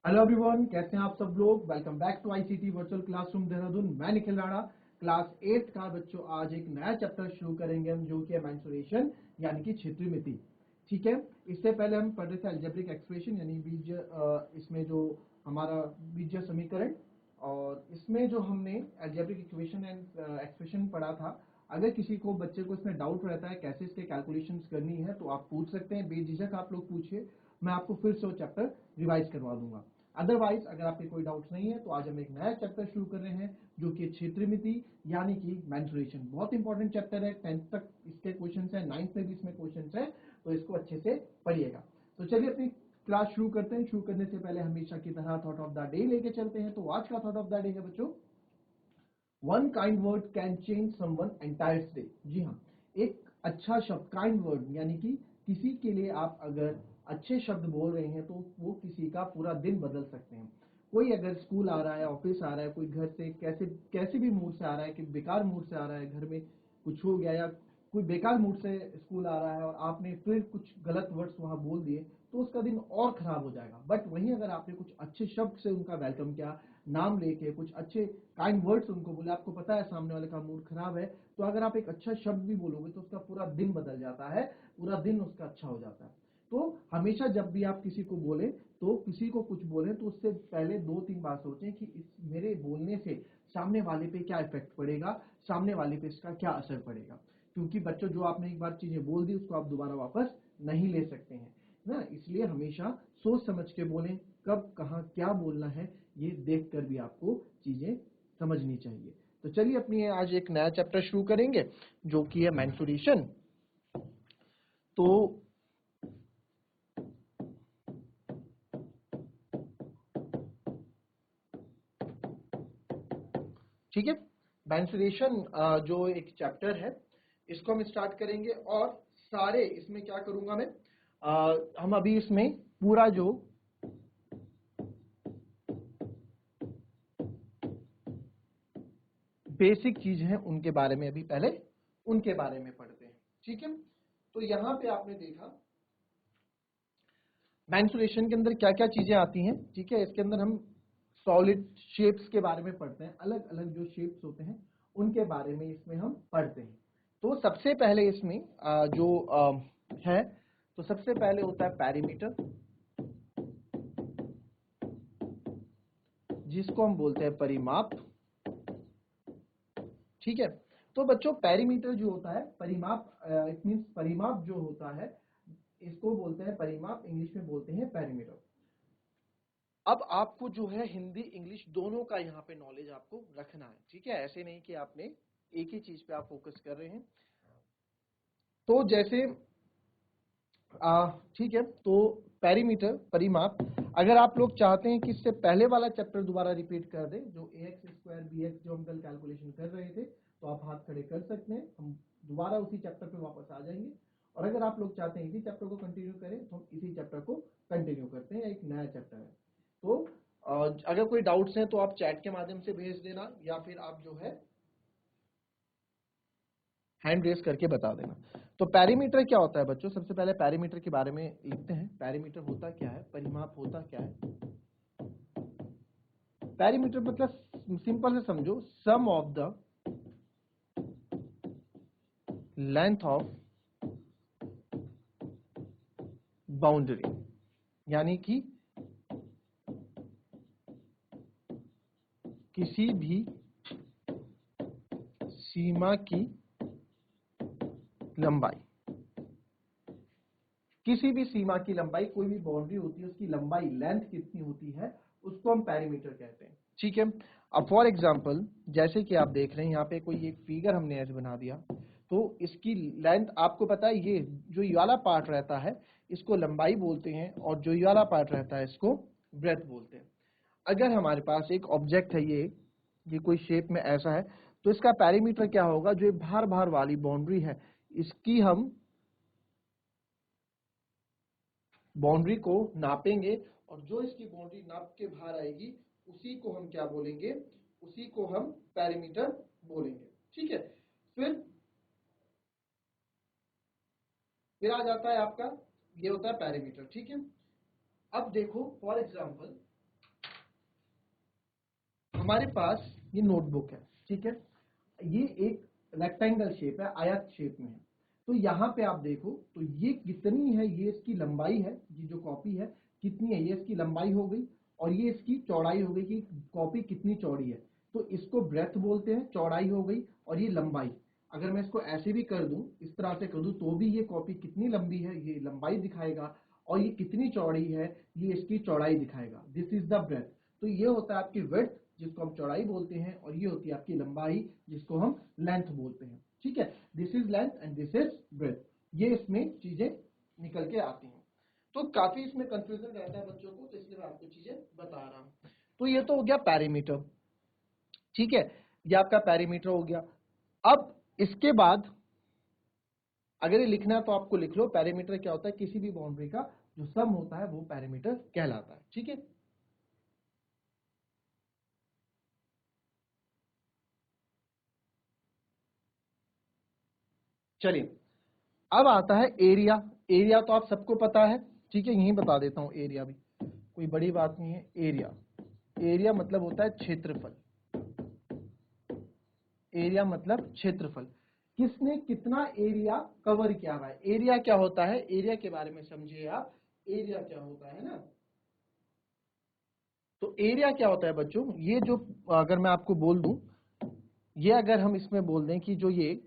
Hello everyone, कैसे हैं आप सब लोग। Welcome back to ICT virtual classroom Dehradun. मैं निखिल राणा, क्लास 8 का बच्चों। आज एक नया चैप्टर शुरू करेंगे हम, जो कि है मेंसुरेशन यानी कि क्षेत्रीय मिति। ठीक है, इससे पहले हम पढ़ रहे थे अलजेब्रिक एक्सप्रेशन यानी बीज इसमें जो हमारा बीजीय समीकरण, और इसमें जो हमने अलजेब्रिक इक्वेशन एंड एक्सप्रेशन पढ़ा था। अगर किसी को बच्चे को इसमें डाउट रहता है कैसे इसके कैलकुलेशंस करनी है, तो आप पूछ सकते हैं, बेझिझक आप लोग पूछिए। मैं आपको फिर से वो चैप्टर रिवाइज करवा दूंगा। अदरवाइज अगर आपके कोई डाउट्स नहीं है तो आज हम एक नया चैप्टर शुरू कर रहे हैं, जो कि क्षेत्रीय मिति यानी कि मेंसुरेशन। बहुत इंपॉर्टेंट चैप्टर है, 10th तक इसके क्वेश्चंस है, 9th में भी इसमें क्वेश्चंस है, तो इसको अच्छे से पढ़िएगा। तो चलिए अपनी क्लास शुरू करते हैं। शुरू करने से पहले हमेशा की तरह थॉट ऑफ द डे लेके चलते हैं। तो आज का थॉट ऑफ द डे है बच्चों, one kind word can change someone entire day. जी हाँ, एक अच्छा शब्द, काइंड वर्ड यानी कि किसी के लिए आप अगर अच्छे शब्द बोल रहे हैं तो वो किसी का पूरा दिन बदल सकते हैं। कोई अगर स्कूल आ रहा है, ऑफिस आ रहा है, कोई घर से कैसे कैसे भी मूड से आ रहा है, कि बेकार मूड से आ रहा है, घर में कुछ हो गया, या कोई बेकार मूड से स्कूल आ रहा है और आपने फिर कुछ गलत वर्ड्स वहां बोल दिए, तो उसका दिन और खराब हो जाएगा। बट वहीं अगर आपने कुछ अच्छे शब्द से उनका वेलकम किया, नाम लेके कुछ अच्छे काइंड वर्ड्स उनको बोले, आपको पता है सामने वाले का मूड खराब है, तो अगर आप एक अच्छा शब्द भी बोलोगे तो उसका पूरा दिन बदल जाता है, पूरा दिन उसका अच्छा हो जाता है। तो हमेशा जब भी आप किसी को बोले, तो किसी को कुछ बोले तो उससे पहले 2-3 बार सोचें कि इस मेरे बोलने से सामने वाले पे क्या इफेक्ट पड़ेगा, सामने वाले पे इसका क्या असर पड़ेगा। क्योंकि बच्चों, जो आपने एक बार चीजें बोल दी उसको आप दोबारा वापस नहीं ले सकते हैं ना, इसलिए हमेशा सोच समझ के बोलें। कब कहाँ क्या बोलना है, ये देख कर भी आपको चीजें समझनी चाहिए। तो चलिए अपनी आज एक नया चैप्टर शुरू करेंगे, जो कि है मेंसुरेशन। तो ठीक है, मेंसुरेशन जो एक चैप्टर है, इसको हम स्टार्ट करेंगे। और सारे इसमें क्या करूंगा मैं, हम अभी इसमें पूरा जो बेसिक चीज है उनके बारे में अभी पहले उनके बारे में पढ़ते हैं। ठीक है, तो यहां पे आपने देखा मेंसुरेशन के अंदर क्या क्या चीजें आती हैं। ठीक है, इसके अंदर हम सॉलिड शेप्स के बारे में पढ़ते हैं, अलग अलग जो शेप्स होते हैं उनके बारे में इसमें हम पढ़ते हैं। तो सबसे पहले इसमें जो है, तो सबसे पहले होता है पैरीमीटर, जिसको हम बोलते हैं परिमाप। ठीक है, तो बच्चों पेरीमीटर जो होता है, परिमाप, इट मींस परिमाप जो होता है, इसको बोलते हैं परिमाप, इंग्लिश में बोलते हैं पेरीमीटर। अब आपको जो है हिंदी इंग्लिश दोनों का यहाँ पे नॉलेज आपको रखना है। ठीक है, ऐसे नहीं कि आपने एक ही चीज पे आप फोकस कर रहे हैं। तो जैसे ठीक है, तो पेरीमीटर परिमाप, अगर आप लोग चाहते हैं कि इससे पहले वाला चैप्टर दोबारा रिपीट कर दें, जो ax स्क्वायर bx जो हम कल कैलकुलेशन कर रहे थे, तो आप हाथ खड़े कर सकते हैं, हम दोबारा उसी चैप्टर पे वापस आ जाएंगे। और अगर आप लोग चाहते हैं इसी चैप्टर को कंटिन्यू करें, तो हम इसी चैप्टर को कंटिन्यू करते हैं, एक नया चैप्टर है। तो अगर कोई डाउट्स हैं तो आप चैट के माध्यम से भेज देना, या फिर आप जो है हैंड रेस करके बता देना। तो पैरीमीटर क्या होता है बच्चों, सबसे पहले पैरीमीटर के बारे में लिखते हैं। पैरीमीटर होता क्या है, परिमाप होता क्या है। पैरीमीटर मतलब सिंपल से समझो, sum of the length of boundary, यानी कि किसी भी सीमा की लंबाई, किसी भी सीमा की लंबाई, कोई भी बाउंड्री होती है उसकी लंबाई, लेंथ कितनी होती है, उसको हम पैरीमीटर कहते हैं। ठीक है, अब फॉर एग्जांपल जैसे कि आप देख रहे हैं यहाँ पे कोई एक फिगर हमने ऐसे बना दिया, तो इसकी लेंथ आपको पता है, ये जो ये वाला पार्ट रहता है इसको लंबाई बोलते हैं, और जो ये वाला पार्ट रहता है इसको ब्रेथ बोलते हैं। अगर हमारे पास एक ऑब्जेक्ट है, ये कोई शेप में ऐसा है, तो इसका पैरीमीटर क्या होगा, जो बाहर बाहर वाली बाउंड्री है, इसकी हम बाउंड्री को नापेंगे, और जो इसकी बाउंड्री नाप के बाहर आएगी उसी को हम क्या बोलेंगे, उसी को हम पैरीमीटर बोलेंगे। ठीक है, फिर फिर आ जाता है आपका, ये होता है पैरीमीटर। ठीक है, अब देखो फॉर एग्जांपल हमारे पास ये नोटबुक है, ठीक है, ये एक रेक्टेंगल शेप है, आयत शेप में है। तो यहाँ पे आप देखो तो ये कितनी है, ये इसकी लंबाई है, ये जो कॉपी है कितनी है, ये इसकी लंबाई हो गई और ये इसकी चौड़ाई हो गई कि कॉपी कितनी चौड़ी है। तो इसको ब्रेथ बोलते हैं, चौड़ाई हो गई और ये लंबाई। अगर मैं इसको ऐसे भी कर दूं, इस तरह से कर दूं, तो भी ये कॉपी कितनी लंबी है ये लंबाई दिखाएगा और ये कितनी चौड़ी है ये इसकी चौड़ाई दिखाएगा। This is the breadth. तो ये होता है आपकी विड्थ जिसको हम चौड़ाई बोलते हैं और ये होती है आपकी लंबाई जिसको हम लेंथ बोलते हैं, ठीक है। This is length and this is breadth. ये इसमें चीजें निकल के आती हैं। तो काफी इसमें कंफ्यूजन रहता है बच्चों को, तो इसलिए मैं आपको चीजें बता रहा हूं। तो ये तो हो गया पैरीमीटर, ठीक है, ये आपका पैरीमीटर हो गया। अब इसके बाद अगर ये लिखना है तो आपको लिख लो, पैरीमीटर क्या होता है, किसी भी बाउंड्री का जो सम होता है वो पैरीमीटर कहलाता है, ठीक है। चलिए अब आता है एरिया। एरिया तो आप सबको पता है, ठीक है, यहीं बता देता हूं, एरिया भी कोई बड़ी बात नहीं है। एरिया, एरिया मतलब होता है क्षेत्रफल। एरिया मतलब क्षेत्रफल, किसने कितना एरिया कवर किया हुआ है। एरिया क्या होता है, एरिया के बारे में समझिए आप, एरिया क्या होता है ना। तो एरिया क्या होता है बच्चों, ये जो अगर मैं आपको बोल दूं, ये अगर हम इसमें बोल दें कि जो ये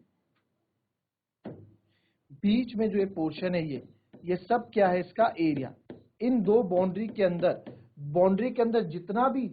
बीच में जो ये पोर्शन है ये सब क्या है, इसका एरिया। इन दो बाउंड्री के अंदर जितना भी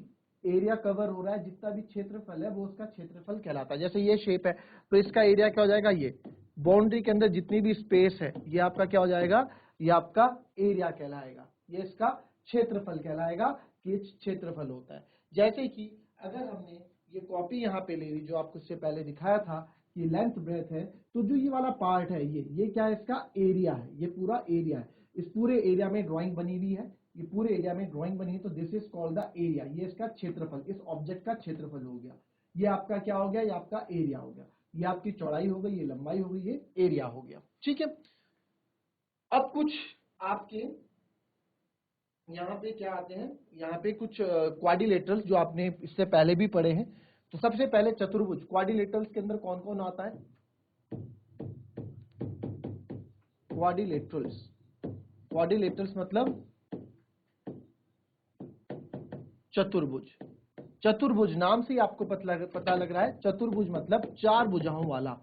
एरिया कवर हो रहा है, जितना भी क्षेत्रफल है वो उसका क्षेत्रफल कहलाता है। जैसे ये शेप है तो इसका एरिया क्या हो जाएगा, ये बाउंड्री के अंदर जितनी भी स्पेस है ये आपका क्या हो जाएगा, ये आपका एरिया कहलाएगा, ये इसका क्षेत्रफल कहलाएगा कि क्षेत्रफल होता है। जैसे कि अगर हमने ये कॉपी यहाँ पे ले ली जो आपको इससे पहले दिखाया था, ये लेंथ ब्रेथ है, तो जो ये वाला पार्ट है ये क्या है, इसका एरिया है, ये पूरा एरिया है। इस पूरे एरिया में ड्राइंग बनी हुई है, ये पूरे एरिया में ड्राइंग बनी है, तो this is called the area. ये इसका क्षेत्रफल, इस ऑब्जेक्ट का क्षेत्रफल हो गया। ये आपका क्या हो गया, ये आपका एरिया हो गया। ये आपकी चौड़ाई हो गई, ये लंबाई हो गई, ये एरिया हो गया, ठीक है। अब कुछ आपके यहाँ पे क्या आते हैं, यहाँ पे कुछ क्वाड्रिलेटरल्स जो आपने इससे पहले भी पढ़े हैं। तो सबसे पहले चतुर्भुज, क्वाड्रिलेटरल्स के अंदर कौन कौन आता है, क्वाड्रिलेटरल्स। क्वाड्रिलेटरल्स मतलब चतुर्भुज। चतुर्भुज नाम से ही आपको पता लग रहा है, चतुर्भुज मतलब चार भुजाओं वाला।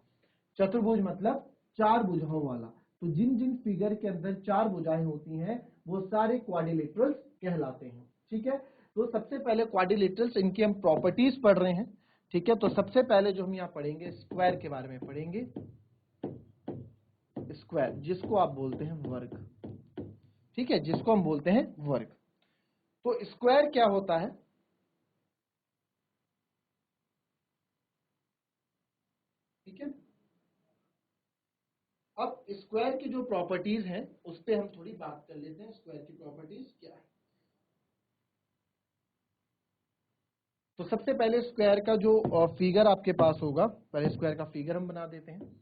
चतुर्भुज मतलब चार भुजाओं वाला। तो जिन जिन फिगर के अंदर चार भुजाएं होती हैं वो सारे क्वाड्रिलेटरल्स कहलाते हैं, ठीक है। तो सबसे पहले क्वाड्रिलेटरल्स, इनकी हम प्रॉपर्टीज पढ़ रहे हैं, ठीक है। तो सबसे पहले जो हम यहाँ पढ़ेंगे, स्क्वायर के बारे में पढ़ेंगे। स्क्वायर जिसको आप बोलते हैं वर्ग, ठीक है, जिसको हम बोलते हैं वर्ग। तो स्क्वायर क्या होता है, ठीक है। अब स्क्वायर की जो प्रॉपर्टीज हैं उस पे हम थोड़ी बात कर लेते हैं, स्क्वायर की प्रॉपर्टीज क्या है। तो सबसे पहले स्क्वायर का जो फिगर आपके पास होगा, पहले स्क्वायर का फिगर हम बना देते हैं।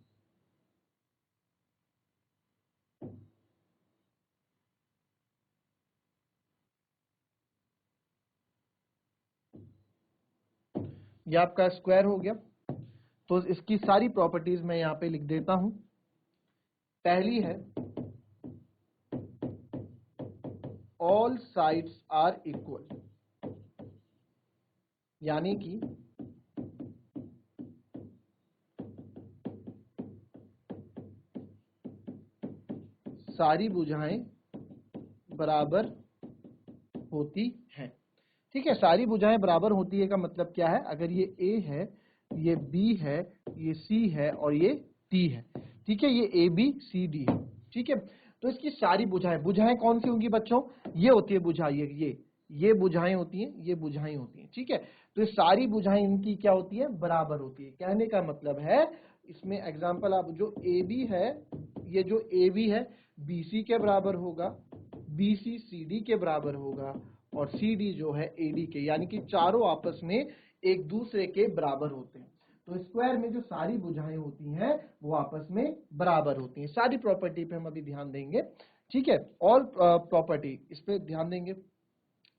ये आपका स्क्वायर हो गया। तो इसकी सारी प्रॉपर्टीज मैं यहां पे लिख देता हूं। पहली है ऑल साइड्स आर इक्वल, यानी कि सारी भुजाएं बराबर होती हैं, ठीक है। सारी भुजाएं बराबर होती है का मतलब क्या है, अगर ये A है, ये B है, ये C है और ये D है, ठीक है, ये ABCD है, ठीक है। तो इसकी सारी भुजाएं कौन सी होंगी बच्चों, ये होती है भुजा, ये भुजाएं होती हैं, ये भुजाएं होती हैं, ठीक है। तो ये सारी भुजाएं इनकी क्या होती है, बराबर होती है। कहने का मतलब है, इसमें एग्जाम्पल आप जो AB है, ये जो AB है BC के बराबर होगा, BC CD के बराबर होगा और CD जो है AD के, यानी कि चारों आपस में एक दूसरे के बराबर होते हैं। तो स्क्वायर में जो सारी भुजाएं होती हैं वो आपस में बराबर होती हैं। सारी प्रॉपर्टी पे हम अभी ध्यान देंगे, ठीक है। ऑल प्रॉपर्टी, इस पे ध्यान देंगे।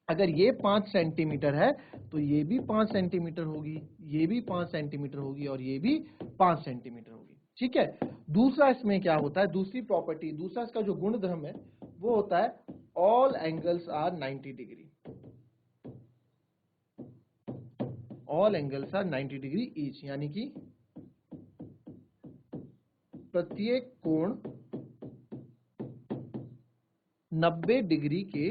अगर ये 5 सेंटीमीटर है तो ये भी 5 सेंटीमीटर होगी, ये भी 5 सेंटीमीटर होगी और ये भी 5 सेंटीमीटर होगी। ठीक है। दूसरा इसमें क्या होता है, दूसरी प्रॉपर्टी, दूसरा इसका जो गुणधर्म है वो होता है all angles are 90 degree. All angles are 90 degree each, यानी कि प्रत्येक कोण 90 डिग्री के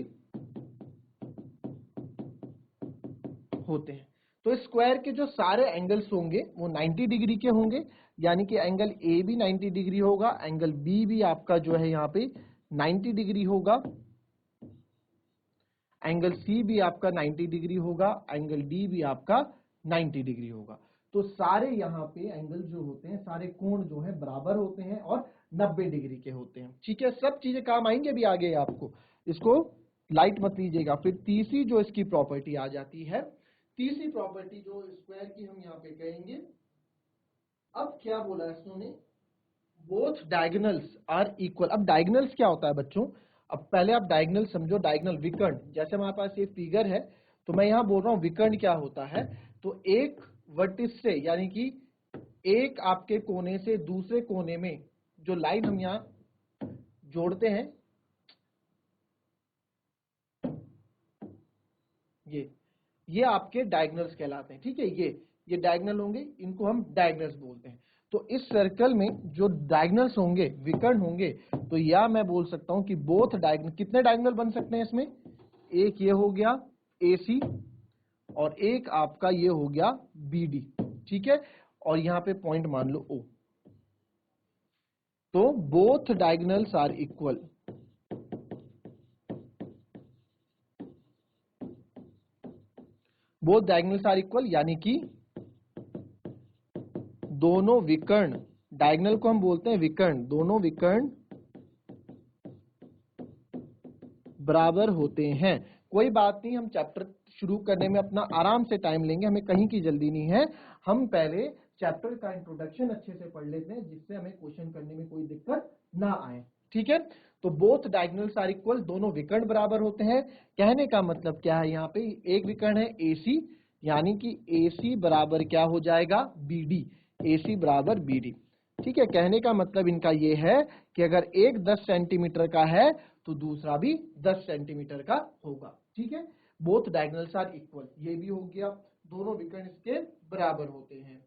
होते हैं। तो स्क्वायर के जो सारे एंगल्स होंगे वो 90 डिग्री के होंगे, यानी कि एंगल ए भी 90 डिग्री होगा, एंगल बी भी आपका जो है यहाँ पे 90 डिग्री होगा, एंगल सी भी आपका 90 डिग्री होगा, एंगल डी भी आपका 90 डिग्री होगा। तो सारे यहाँ पे एंगल जो होते हैं, सारे कोण जो है बराबर होते हैं और 90 डिग्री के होते हैं। ठीक है, सब चीजें काम आएंगे भी आगे आपको, इसको लाइट मत लीजिएगा। फिर तीसरी जो इसकी प्रॉपर्टी आ जाती है, तीसरी प्रॉपर्टी जो स्क्वायर की हम यहाँ पे कहेंगे, अब क्या बोला है इसने, बोथ डायगोनल्स आर इक्वल। अब डायगोनल्स क्या होता है बच्चों, अब पहले आप डायगोनल समझो, डायगोनल विकर्ण, जैसे हमारे पास ये फिगर है तो मैं यहां बोल रहा हूं विकर्ण क्या होता है, तो एक वर्टिस से यानी कि एक आपके कोने से दूसरे कोने में जो लाइन हम यहां जोड़ते हैं, ये आपके डायगोनल्स कहलाते हैं। ठीक है, ये डायगोनल होंगे, इनको हम डायगोनल्स बोलते हैं। तो इस सर्कल में जो डायगोनल्स होंगे, विकर्ण होंगे, तो या मैं बोल सकता हूं कि बोथ डायगोनल, कितने डायगोनल बन सकते हैं इसमें, एक ये हो गया AC और एक आपका ये हो गया BD। ठीक है, और यहां पे पॉइंट मान लो O। तो both diagonals are equal, both diagonals are equal, यानी कि दोनों विकर्ण, डायगोनल को हम बोलते हैं विकर्ण, दोनों विकर्ण बराबर होते हैं। कोई बात नहीं, हम चैप्टर शुरू करने में अपना आराम से टाइम लेंगे, हमें कहीं की जल्दी नहीं है। हम पहले चैप्टर का इंट्रोडक्शन अच्छे से पढ़ लेते हैं, जिससे हमें क्वेश्चन करने में कोई दिक्कत ना आए। ठीक है, तो बोथ डायगोनल्स आर इक्वल, दोनों विकर्ण बराबर होते हैं। कहने का मतलब क्या है, यहाँ पे एक विकर्ण है AC, यानी कि AC बराबर क्या हो जाएगा, BD, AC बराबर BD। ठीक है, कहने का मतलब इनका ये है कि अगर एक 10 सेंटीमीटर का है तो दूसरा भी 10 सेंटीमीटर का होगा। ठीक है, बोथ डायगोनल्स आर इक्वल, ये भी हो गया, दोनों विकर्ण इसके बराबर होते हैं।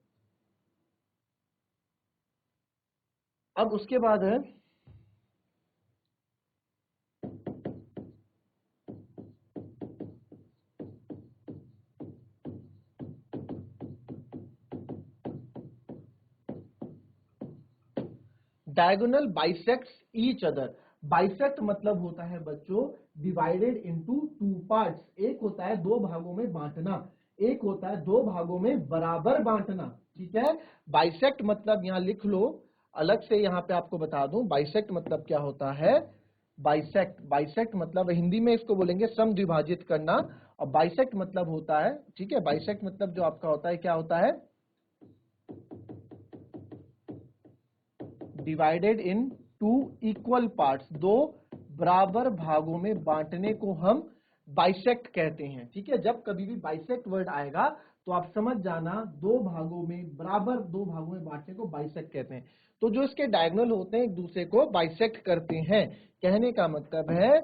अब उसके बाद है diagonal bisects each other. Bisect मतलब होता है बच्चों डिवाइडेड इनटू टू पार्ट्स। एक होता है दो भागों में बांटना, एक होता है दो भागों में बराबर बांटना। ठीक है, बाइसेक्ट मतलब यहां लिख लो, अलग से यहां पे आपको बता दूं, बाइसेक्ट मतलब क्या होता है। बाइसेक्ट, बाइसेक्ट मतलब हिंदी में इसको बोलेंगे समद्विभाजित करना, और बाइसेक्ट मतलब होता है, ठीक है, बाइसेक्ट मतलब जो आपका होता है क्या होता है, divided into equal parts, दो बराबर भागों में बांटने को हम बाइसेक्ट कहते हैं। ठीक है, जब कभी भी बाइसेक्ट वर्ड आएगा तो आप समझ जाना, दो भागों में बराबर, दो भागों में बांटने को बाइसेक्ट कहते हैं। तो जो इसके डायगोनल होते हैं एक दूसरे को बाइसेक्ट करते हैं। कहने का मतलब है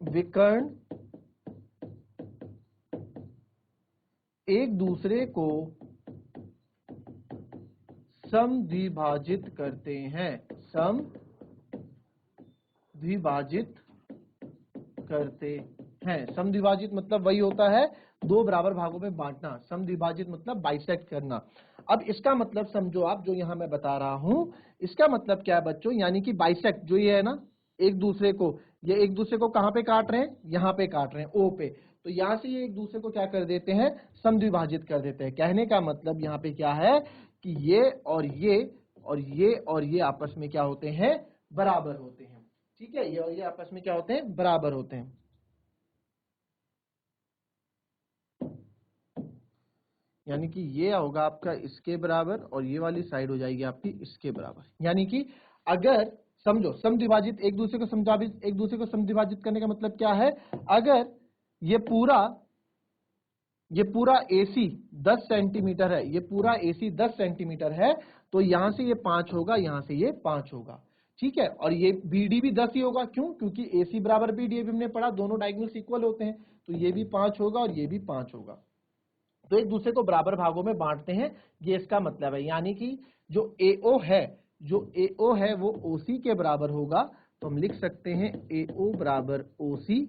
विकर्ण एक दूसरे को समद्विभाजित करते हैं, समद्विभाजित करते हैं। समद्विभाजित मतलब वही होता है दो बराबर भागों में बांटना, समद्विभाजित मतलब बाइसेक्ट करना। अब इसका मतलब समझो आप, जो यहां मैं बता रहा हूं, इसका मतलब क्या है बच्चों, यानी कि बाइसेक्ट जो ये है ना, एक दूसरे को, ये एक दूसरे को कहां पे काट रहे हैं, यहां पे काट रहे हैं O पे, तो यहां से ये एक दूसरे को क्या कर देते हैं, समद्विभाजित कर देते हैं। कहने का मतलब यहां पे क्या है कि ये और ये और ये और ये आपस में क्या होते हैं, बराबर होते हैं। ठीक है, ये और ये आपस में क्या होते हैं, बराबर होते हैं। यानी कि ये होगा आपका इसके बराबर और ये वाली साइड हो जाएगी आपकी इसके बराबर। यानी कि अगर समझो, समद्विभाजित एक दूसरे को समद्विभाजित करने का मतलब क्या है? अगर ये पूरा AC 10 सेंटीमीटर है, ये पूरा AC 10 सेंटीमीटर है, तो यहां से ये 5 होगा, यहां से ये 5 होगा, ठीक है। और ये BD भी 10 ही होगा, क्यों? क्योंकि AC बराबर BD अभी हमने पढ़ा, दोनों डायगोनल्स इक्वल होते हैं, तो ये भी 5 होगा और ये भी 5 होगा। तो एक दूसरे को बराबर भागों में बांटते हैं, ये इसका मतलब है। यानी कि जो AO है वो OC के बराबर होगा, तो हम लिख सकते हैं AO बराबर OC,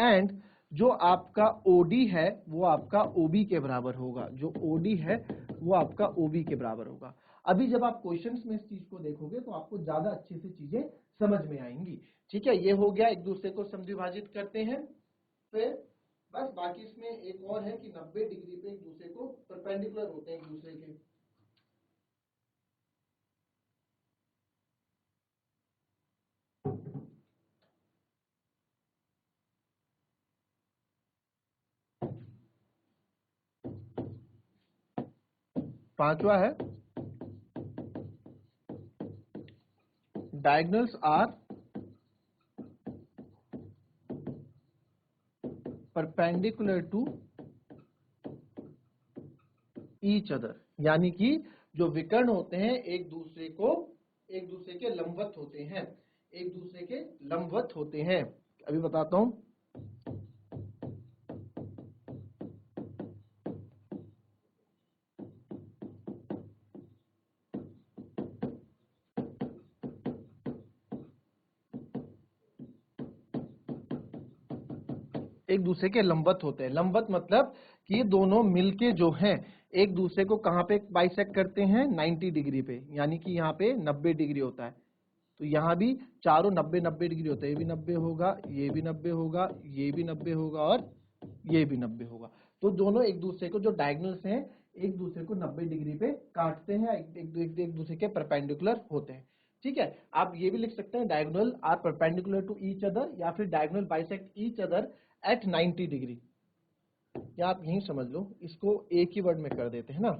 एंड जो आपका OD है वो आपका OB के बराबर होगा, जो OD है वो आपका OB के बराबर होगा। अभी जब आप क्वेश्चंस में इस चीज को देखोगे तो आपको ज्यादा अच्छे से चीजें समझ में आएंगी, ठीक है। ये हो गया, एक दूसरे को समद्विभाजित करते हैं। फिर बस बाकी इसमें एक और है कि 90 डिग्री पे एक दूसरे को परपेंडिकुलर होते हैं एक दूसरे के। पांचवा है diagonals are perpendicular to each other, यानी कि जो विकर्ण होते हैं एक दूसरे के लंबवत होते हैं, एक दूसरे के लंबवत होते हैं। अभी बताता हूं। एक दूसरे के लंबवत होते हैं, लंबवत मतलब कि ये दोनों मिलके जो हैं एक दूसरे को कहां पे बाइसेक्ट करते हैं? 90 डिग्री पे, यानी कि यहाँ पे 90 डिग्री होता है, तो यहाँ भी चारों 90-90 डिग्री होते हैं। ये भी 90 होगा, ये भी 90 होगा, ये भी 90 होगा और ये भी 90 होगा। तो दोनों एक दूसरे को, जो डायगोनल्स हैं, एक दूसरे को 90 डिग्री पे काटते हैं, एक दूसरे के परपेंडिकुलर होते हैं, ठीक है। आप ये भी लिख सकते हैं diagonal are perpendicular to each other, या फिर diagonal bisect each other at 90 degree, या आप यही समझ लो, इसको एक ही वर्ड में कर देते हैं ना,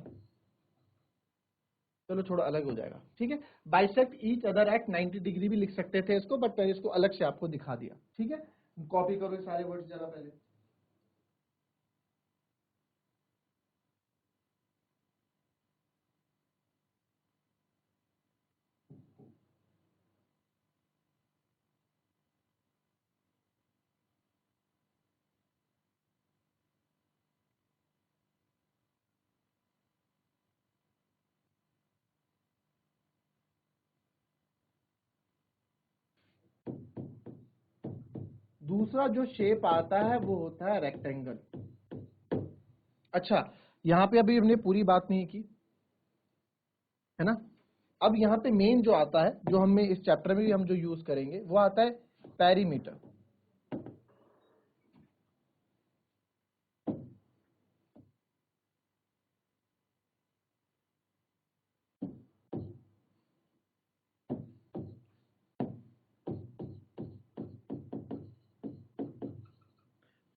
चलो थोड़ा अलग हो जाएगा, ठीक है। Bisect each other at 90 degree भी लिख सकते थे इसको, बट मैंने इसको अलग से आपको दिखा दिया, ठीक है। कॉपी करो ये सारे वर्ड्स जरा पहले। दूसरा जो शेप आता है वो होता है रेक्टेंगल। अच्छा, यहाँ पे अभी हमने पूरी बात नहीं की, है ना। अब यहाँ पे मेन जो आता है, जो हमें इस चैप्टर में भी हम जो यूज करेंगे, वो आता है पेरीमीटर।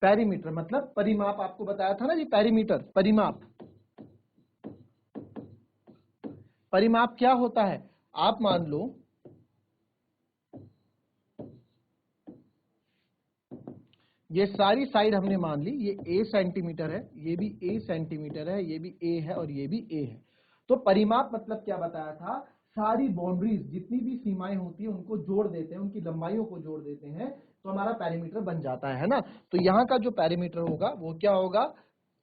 पेरीमीटर मतलब परिमाप, आपको बताया था ना जी, पेरीमीटर परिमाप। परिमाप क्या होता है? आप मान लो ये सारी साइड हमने मान ली, ये A सेंटीमीटर है, ये भी A सेंटीमीटर है, ये भी A है और ये भी A है। तो परिमाप मतलब क्या बताया था? सारी बाउंड्रीज, जितनी भी सीमाएं होती है उनको जोड़ देते हैं, उनकी लंबाइयों को जोड़ देते हैं, तो हमारा पेरीमीटर बन जाता है ना। तो यहाँ का जो पेरीमीटर होगा वो क्या होगा?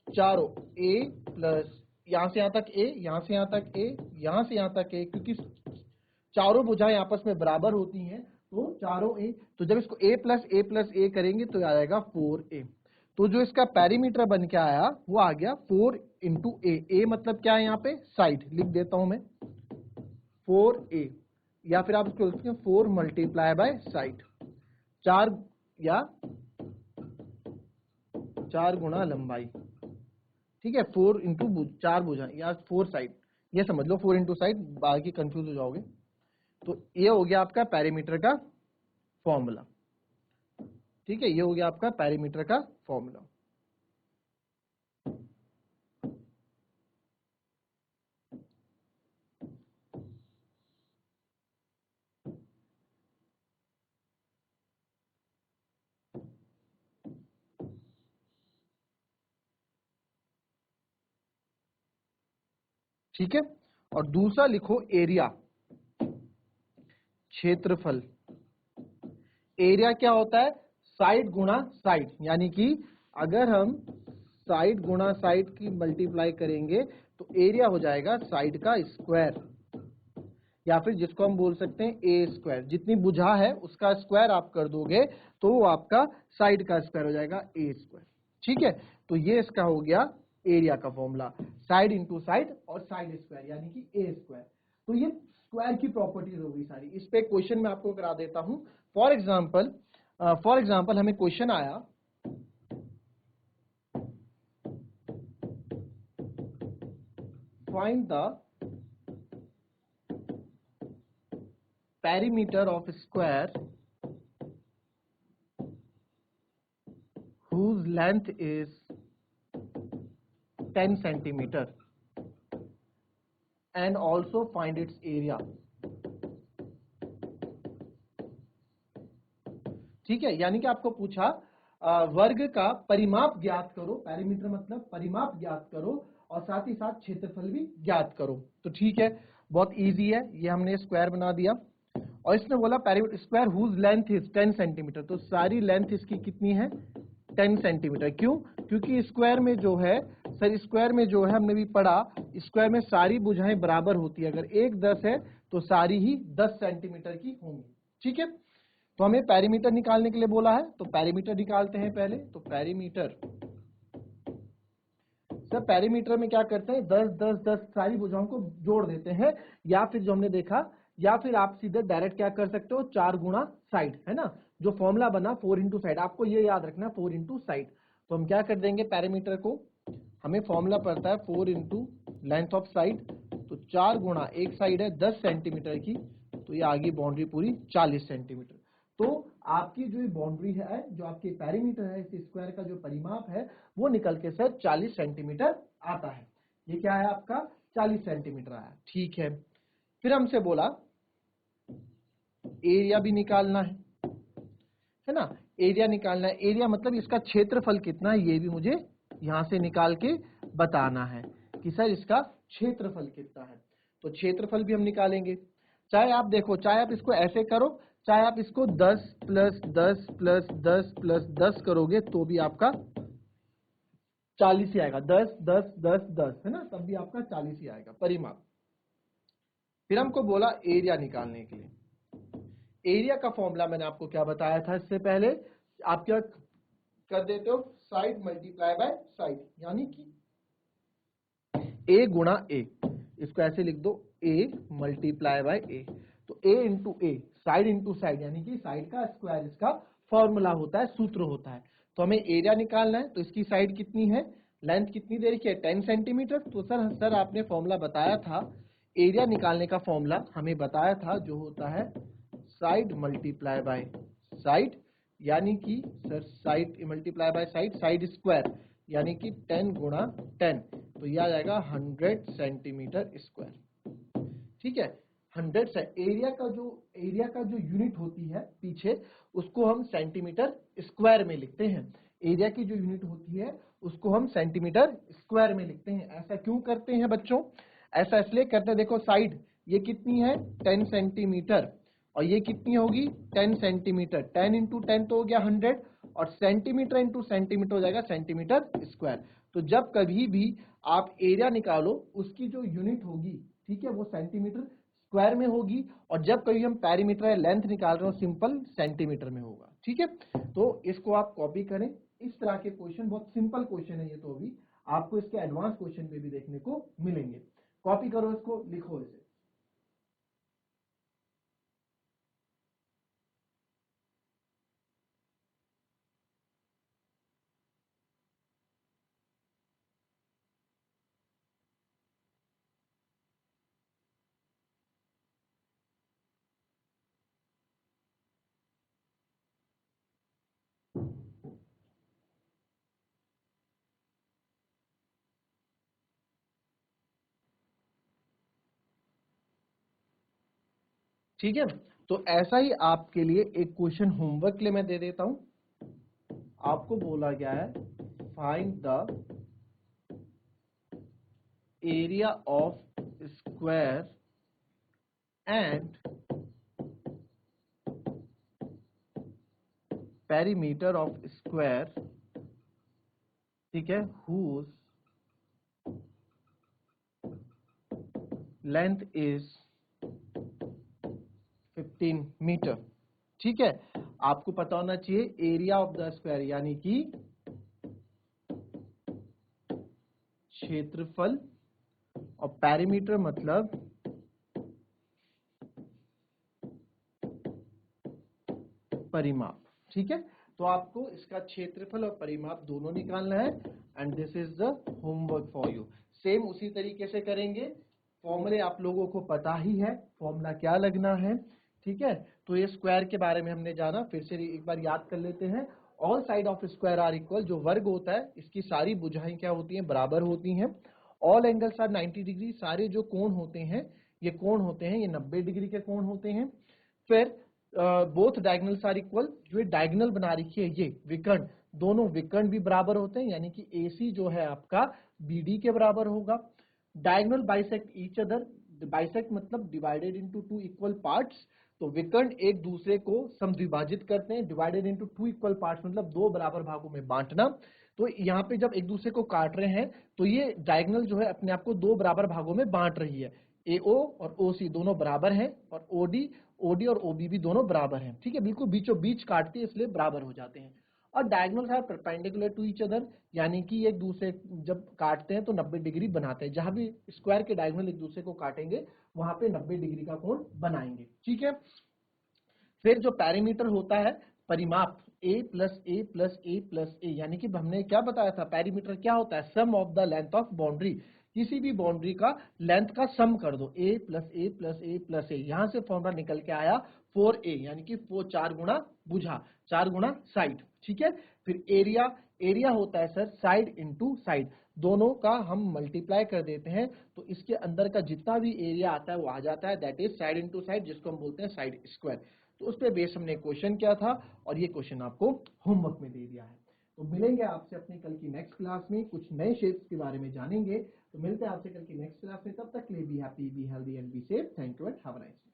चारों A प्लस यहां से यहां तक A, यहां से यहां तक A, यहां से यहां तक A, क्योंकि चारों भुजाएं आपस में बराबर होती हैं, तो चारों ए, तो जब इसको a प्लस ए करेंगे तो आ जाएगा 4a। तो जो इसका पेरीमीटर बन के आया वो आ गया 4 इंटू ए मतलब क्या है? यहाँ पे साइड लिख देता हूं मैं, 4a, या फिर आप इसको लिखते हैं 4 मल्टीप्लाई बाय साइड, चार या 4 गुणा लंबाई, ठीक है। 4 इंटू 4 भुजा या 4 साइड, ये समझ लो 4 इंटू साइड, बाकी कंफ्यूज हो जाओगे। तो ये हो गया आपका पेरीमीटर का फॉर्मूला, ठीक है। ये हो गया आपका पेरीमीटर का फॉर्मूला। ठीक है। और दूसरा लिखो एरिया, क्षेत्रफल। एरिया क्या होता है? साइड गुणा साइड, यानी कि अगर हम साइड गुणा साइड की मल्टीप्लाई करेंगे तो एरिया हो जाएगा साइड का स्क्वायर, या फिर जिसको हम बोल सकते हैं ए स्क्वायर। जितनी भुजा है उसका स्क्वायर आप कर दोगे तो वो आपका साइड का स्क्वायर हो जाएगा ए स्क्वायर। ठीक है, तो ये इसका हो गया एरिया का फॉर्मूला, साइड इंटू साइड और साइड स्क्वायर यानी कि ए स्क्वायर। तो ये स्क्वायर की प्रॉपर्टीज होगी सारी। इस पे क्वेश्चन मैं आपको करा देता हूं। फॉर एग्जाम्पल हमें क्वेश्चन आया, find the perimeter of square whose length is 10 centimeter and also find its area। ठीक है, यानी कि आपको पूछा वर्ग का परिमाप ज्ञात करो, पेरीमीटर मतलब परिमाप ज्ञात करो, और साथ ही साथ क्षेत्रफल भी ज्ञात करो। तो ठीक है, बहुत इजी है, ये हमने स्क्वायर बना दिया। और इसने बोला perimeter square whose length is 10 centimetre, तो सारी लेंथ इसकी कितनी है? 10 सेंटीमीटर। क्यों? क्योंकि स्क्वायर में जो है, सर स्क्वायर में जो है हमने भी पढ़ा, स्क्वायर में सारी भुजाएं बराबर होती है। अगर एक 10 है तो सारी ही 10 सेंटीमीटर की होंगी। ठीक है, तो हमें पेरीमीटर निकालने के लिए बोला है, तो पेरीमीटर निकालते हैं पहले। तो पेरीमीटर, सर पेरीमीटर में क्या करते हैं? 10 10 10 सारी भुजाओं को जोड़ देते हैं, या फिर जो हमने देखा, या फिर आप सीधे डायरेक्ट क्या कर सकते हो? 4 गुणा साइड, है ना, जो फॉर्मूला बना 4 इंटू साइड, आपको ये याद रखना 4 इंटू साइड। तो हम क्या कर देंगे पेरीमीटर को, हमें फॉर्मूला पड़ता है 4 इंटू लेंथ ऑफ साइड, तो 4 गुणा एक साइड है 10 सेंटीमीटर की, तो ये आगे बाउंड्री पूरी 40 सेंटीमीटर। तो आपकी जो बाउंड्री है, जो आपके पेरीमीटर है, इस स्क्वायर का जो परिमाप है वो निकल के सर 40 सेंटीमीटर आता है। ये क्या है आपका? 40 सेंटीमीटर आया। ठीक है, फिर हमसे बोला एरिया भी निकालना है ना, एरिया निकालना है। एरिया मतलब इसका क्षेत्रफल कितना है ये भी मुझे यहां से निकाल के बताना है कि सर इसका क्षेत्रफल कितना है। तो क्षेत्रफल भी हम निकालेंगे। चाहे आप देखो, चाहे आप इसको ऐसे करो, चाहे आप इसको 10 प्लस 10 प्लस 10 प्लस 10 करोगे तो भी आपका 40 ही आएगा। 10 10 10 10 है ना, तब भी आपका 40 ही आएगा परिमाप। फिर हमको बोला एरिया निकालने के लिए। एरिया का फॉर्मूला मैंने आपको क्या बताया था इससे पहले? आप क्या कर देते हो? साइड मल्टीप्लाई बाय साइड, यानी कि ए गुणा ए। इसको ऐसे लिख दो, ए मल्टीप्लाई बाय ए। तो ए इंटू ए, साइड इंटू साइड, यानी कि साइड का स्क्वायर इसका फॉर्मूला होता है, सूत्र होता है। तो हमें एरिया निकालना है, तो इसकी साइड कितनी है, लेंथ कितनी दे रखी है? 10 सेंटीमीटर। तो सर आपने फॉर्मूला बताया था, एरिया निकालने का फॉर्मूला हमें बताया था, जो होता है साइड मल्टीप्लाई बाय साइड, यानी कि sir side multiply by side, side square, यानी कि 10 गुणा 10, तो यह आ जाएगा 100 सेंटीमीटर स्क्वायर। ठीक है, 100 से एरिया का जो यूनिट होती है पीछे, उसको हम सेंटीमीटर स्क्वायर में लिखते हैं। एरिया की जो यूनिट होती है उसको हम सेंटीमीटर स्क्वायर में लिखते हैं। ऐसा क्यों करते हैं बच्चों? ऐसा इसलिए करते हैं, देखो साइड ये कितनी है? 10 सेंटीमीटर, और ये कितनी होगी? 10 सेंटीमीटर। 10 इंटू 10 तो हो गया 100, और सेंटीमीटर इंटू सेंटीमीटर हो जाएगा सेंटीमीटर स्क्वायर। तो जब कभी भी आप एरिया निकालो, उसकी जो यूनिट होगी, ठीक है, वो सेंटीमीटर स्क्वायर में होगी, और जब कभी हम पेरीमीटर या लेंथ निकाल रहे हो सिंपल सेंटीमीटर में होगा। ठीक है, तो इसको आप कॉपी करें। इस तरह के क्वेश्चन, बहुत सिंपल क्वेश्चन है ये, तो अभी आपको इसके एडवांस क्वेश्चन में भी देखने को मिलेंगे। कॉपी करो इसको, लिखो इसे। ठीक है, तो ऐसा ही आपके लिए एक क्वेश्चन होमवर्क के लिए मैं दे देता हूं। आपको बोला गया है find the area of square and perimeter of square, ठीक है, whose length is 15 मीटर। ठीक है, आपको पता होना चाहिए एरिया ऑफ द स्क्वायर यानी कि क्षेत्रफल, और पेरीमीटर मतलब परिमाप। ठीक है, तो आपको इसका क्षेत्रफल और परिमाप दोनों निकालना है and this is the homework for you. Same उसी तरीके से करेंगे, फॉर्मूले आप लोगों को पता ही है, फॉर्मूला क्या लगना है। ठीक है, तो ये स्क्वायर के बारे में हमने जाना, फिर से एक बार याद कर लेते हैं। All side of square are equal, जो वर्ग होता है इसकी सारी भुजाएं क्या होती हैं, बराबर होती हैं। ऑल एंगल्स आर 90 डिग्री, सारे जो कोण होते हैं ये कोण होते हैं, ये 90 डिग्री के कोण होते हैं। फिर बोथ डायगोनल्स आर इक्वल, जो ये डायगोनल बना रखी है ये विकर्ण, दोनों विकर्ण भी बराबर होते हैं, यानी कि AC जो है आपका BD के बराबर होगा। Diagonal bisect each other, bisect मतलब divided into two equal parts, तो विकर्ण एक दूसरे को समद्विभाजित करते हैं। Divided into two equal parts मतलब दो बराबर भागों में बांटना। तो यहाँ पे जब एक दूसरे को काट रहे हैं तो ये डायगोनल जो है अपने आप को दो बराबर भागों में बांट रही है। AO और OC दोनों बराबर हैं, और OD और OB भी दोनों बराबर हैं। ठीक है, बिल्कुल बीचों बीच काटती है इसलिए बराबर हो जाते हैं। और diagonals are perpendicular to each other, यानी कि एक दूसरे जब काटते हैं तो 90 डिग्री बनाते हैं। जहां भी स्क्वायर के डायगोनल एक दूसरे को काटेंगे वहां पे 90 डिग्री का कोण बनाएंगे। ठीक है, फिर जो पैरीमीटर होता है, परिमाप, A plus A plus A plus A, यानी कि हमने क्या बताया था, पैरीमीटर क्या होता है, sum of the length of boundary, किसी भी बाउंड्री का लेंथ का सम कर दो, A plus A plus A plus A. यहां से फॉर्मूला निकल के आया 4A, यानी कि 4 4 गुणा भुजा, 4 गुणा साइड। ठीक है, फिर एरिया, एरिया होता है सर साइड इंटू साइड, दोनों का हम मल्टीप्लाई कर देते हैं तो इसके अंदर का जितना भी एरिया आता है वो आ जाता है, that is side into side, जिसको हम बोलते हैं साइड स्क्वायर। तो उस पर बेस हमने क्वेश्चन किया था और ये क्वेश्चन आपको होमवर्क में दे दिया है। तो मिलेंगे आपसे अपनी कल की नेक्स्ट क्लास में, कुछ नए शेप्स के बारे में जानेंगे। तो मिलते हैं आपसे कल की नेक्स्ट क्लास में, तब तक के लिए be happy, be healthy and be safe. Thank you and have a nice day.